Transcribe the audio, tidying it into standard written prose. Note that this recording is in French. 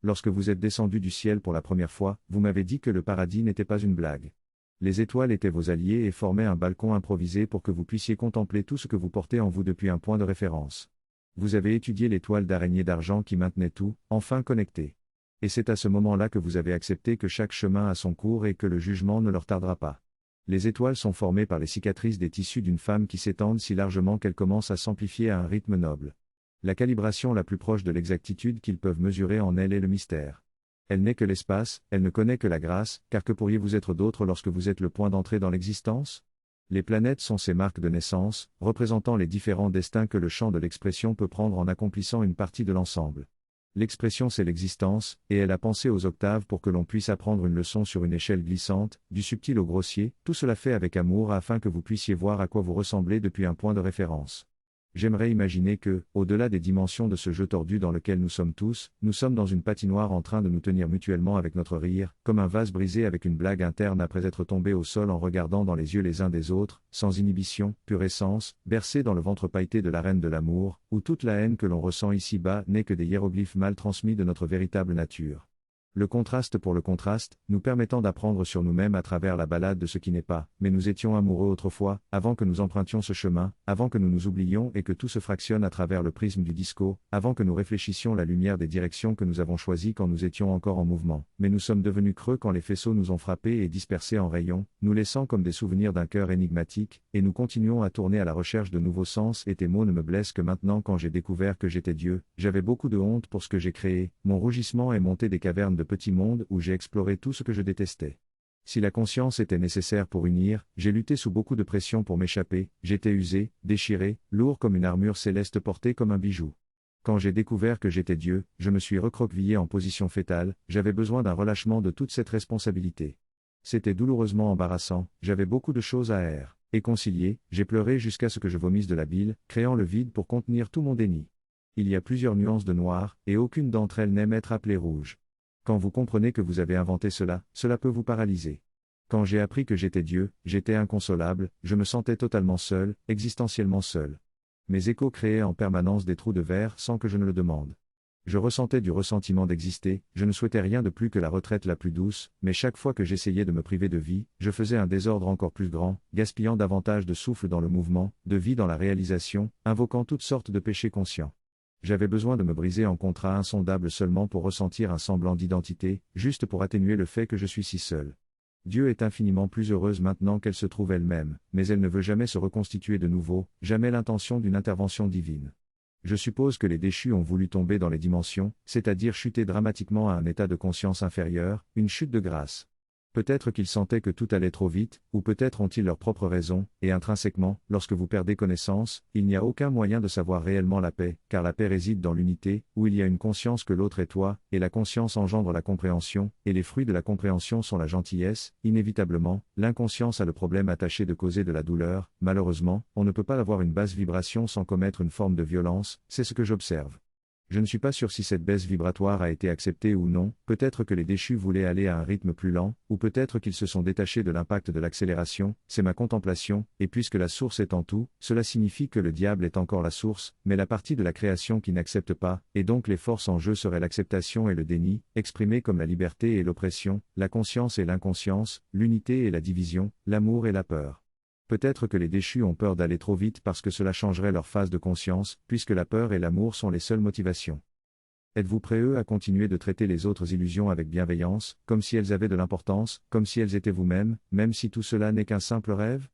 lorsque vous êtes descendu du ciel pour la première fois, vous m'avez dit que le paradis n'était pas une blague. Les étoiles étaient vos alliés et formaient un balcon improvisé pour que vous puissiez contempler tout ce que vous portez en vous depuis un point de référence. Vous avez étudié l'étoile d'araignée d'argent qui maintenait tout, enfin connecté. Et c'est à ce moment-là que vous avez accepté que chaque chemin a son cours et que le jugement ne leur tardera pas. Les étoiles sont formées par les cicatrices des tissus d'une femme qui s'étendent si largement qu'elles commencent à s'amplifier à un rythme noble. La calibration la plus proche de l'exactitude qu'ils peuvent mesurer en elle est le mystère. Elle n'est que l'espace, elle ne connaît que la grâce, car que pourriez-vous être d'autre lorsque vous êtes le point d'entrée dans l'existence ? Les planètes sont ces marques de naissance, représentant les différents destins que le champ de l'expression peut prendre en accomplissant une partie de l'ensemble. L'expression c'est l'existence, et elle a pensé aux octaves pour que l'on puisse apprendre une leçon sur une échelle glissante, du subtil au grossier, tout cela fait avec amour afin que vous puissiez voir à quoi vous ressemblez depuis un point de référence. J'aimerais imaginer que, au-delà des dimensions de ce jeu tordu dans lequel nous sommes tous, nous sommes dans une patinoire en train de nous tenir mutuellement avec notre rire, comme un vase brisé avec une blague interne après être tombé au sol en regardant dans les yeux les uns des autres, sans inhibition, pure essence, bercé dans le ventre pailleté de la reine de l'amour, où toute la haine que l'on ressent ici-bas n'est que des hiéroglyphes mal transmis de notre véritable nature. Le contraste pour le contraste, nous permettant d'apprendre sur nous-mêmes à travers la balade de ce qui n'est pas, mais nous étions amoureux autrefois, avant que nous empruntions ce chemin, avant que nous nous oublions et que tout se fractionne à travers le prisme du disco, avant que nous réfléchissions la lumière des directions que nous avons choisies quand nous étions encore en mouvement, mais nous sommes devenus creux quand les faisceaux nous ont frappés et dispersés en rayons, nous laissant comme des souvenirs d'un cœur énigmatique, et nous continuons à tourner à la recherche de nouveaux sens et tes mots ne me blessent que maintenant quand j'ai découvert que j'étais Dieu, j'avais beaucoup de honte pour ce que j'ai créé, mon rougissement est monté des cavernes de petit monde où j'ai exploré tout ce que je détestais. Si la conscience était nécessaire pour unir, j'ai lutté sous beaucoup de pression pour m'échapper, j'étais usé, déchiré, lourd comme une armure céleste portée comme un bijou. Quand j'ai découvert que j'étais Dieu, je me suis recroquevillé en position fétale, j'avais besoin d'un relâchement de toute cette responsabilité. C'était douloureusement embarrassant, j'avais beaucoup de choses à errer et concilier, j'ai pleuré jusqu'à ce que je vomisse de la bile, créant le vide pour contenir tout mon déni. Il y a plusieurs nuances de noir, et aucune d'entre elles n'aime être appelée rouge. Quand vous comprenez que vous avez inventé cela, cela peut vous paralyser. Quand j'ai appris que j'étais Dieu, j'étais inconsolable, je me sentais totalement seul, existentiellement seul. Mes échos créaient en permanence des trous de verre sans que je ne le demande. Je ressentais du ressentiment d'exister, je ne souhaitais rien de plus que la retraite la plus douce, mais chaque fois que j'essayais de me priver de vie, je faisais un désordre encore plus grand, gaspillant davantage de souffle dans le mouvement, de vie dans la réalisation, invoquant toutes sortes de péchés conscients. J'avais besoin de me briser en contrats insondables seulement pour ressentir un semblant d'identité, juste pour atténuer le fait que je suis si seul. Dieu est infiniment plus heureuse maintenant qu'elle se trouve elle-même, mais elle ne veut jamais se reconstituer de nouveau, jamais l'intention d'une intervention divine. Je suppose que les déchus ont voulu tomber dans les dimensions, c'est-à-dire chuter dramatiquement à un état de conscience inférieur, une chute de grâce. Peut-être qu'ils sentaient que tout allait trop vite, ou peut-être ont-ils leurs propres raisons, et intrinsèquement, lorsque vous perdez connaissance, il n'y a aucun moyen de savoir réellement la paix, car la paix réside dans l'unité, où il y a une conscience que l'autre est toi, et la conscience engendre la compréhension, et les fruits de la compréhension sont la gentillesse, inévitablement, l'inconscience a le problème attaché de causer de la douleur, malheureusement, on ne peut pas avoir une basse vibration sans commettre une forme de violence, c'est ce que j'observe. Je ne suis pas sûr si cette baisse vibratoire a été acceptée ou non, peut-être que les déchus voulaient aller à un rythme plus lent, ou peut-être qu'ils se sont détachés de l'impact de l'accélération, c'est ma contemplation, et puisque la source est en tout, cela signifie que le diable est encore la source, mais la partie de la création qui n'accepte pas, et donc les forces en jeu seraient l'acceptation et le déni, exprimés comme la liberté et l'oppression, la conscience et l'inconscience, l'unité et la division, l'amour et la peur. Peut-être que les déchus ont peur d'aller trop vite parce que cela changerait leur phase de conscience, puisque la peur et l'amour sont les seules motivations. Êtes-vous prêts à continuer de traiter les autres illusions avec bienveillance, comme si elles avaient de l'importance, comme si elles étaient vous-même, même si tout cela n'est qu'un simple rêve ?